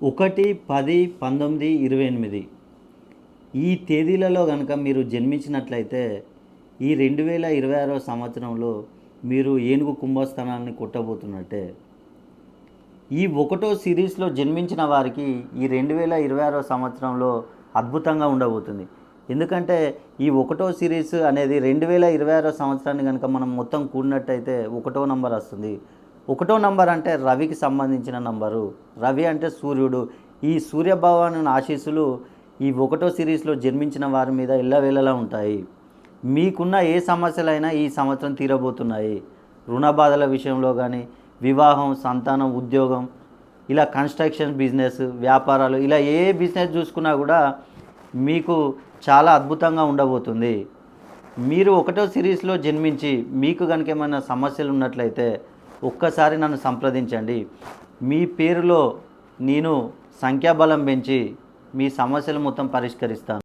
1-10-19-28 ఈ తేదీలలో కనుక మీరు జన్మించినట్లయితే ఈ 2026 సంవత్సరంలో మీరు ఏనుగు కుంభస్థానాన్ని కొట్టబోతున్నట్టే. ఈ ఒకటో సిరీస్లో జన్మించిన వారికి ఈ 2026 సంవత్సరంలో అద్భుతంగా ఉండబోతుంది. ఎందుకంటే ఈ ఒకటో సిరీస్ అనేది 2026 సంవత్సరాన్ని కనుక మనం మొత్తం కూడినట్టయితే ఒకటో నంబర్ వస్తుంది. ఒకటో నంబర్ అంటే రవికి సంబంధించిన నంబరు. రవి అంటే సూర్యుడు. ఈ సూర్యభగవానుని ఆశీస్సులు ఈ ఒకటో సిరీస్లో జన్మించిన వారి మీద ఎల్లవేళలా ఉంటాయి. మీకున్న ఏ సమస్యలైనా ఈ సంవత్సరం తీరబోతున్నాయి. రుణ బాధల విషయంలో కానీ, వివాహం, సంతానం, ఉద్యోగం, ఇలా కన్స్ట్రక్షన్ బిజినెస్, వ్యాపారాలు, ఇలా ఏ బిజినెస్ చూసుకున్నా కూడా మీకు చాలా అద్భుతంగా ఉండబోతుంది. మీరు ఒకటో సిరీస్లో జన్మించి మీకు కనుక ఏమైనా సమస్యలు ఉన్నట్లయితే ఒక్కసారి నన్ను సంప్రదించండి. మీ పేరులో నేను సంఖ్యాబలం పెంచి మీ సమస్యలు మొత్తం పరిష్కరిస్తాను.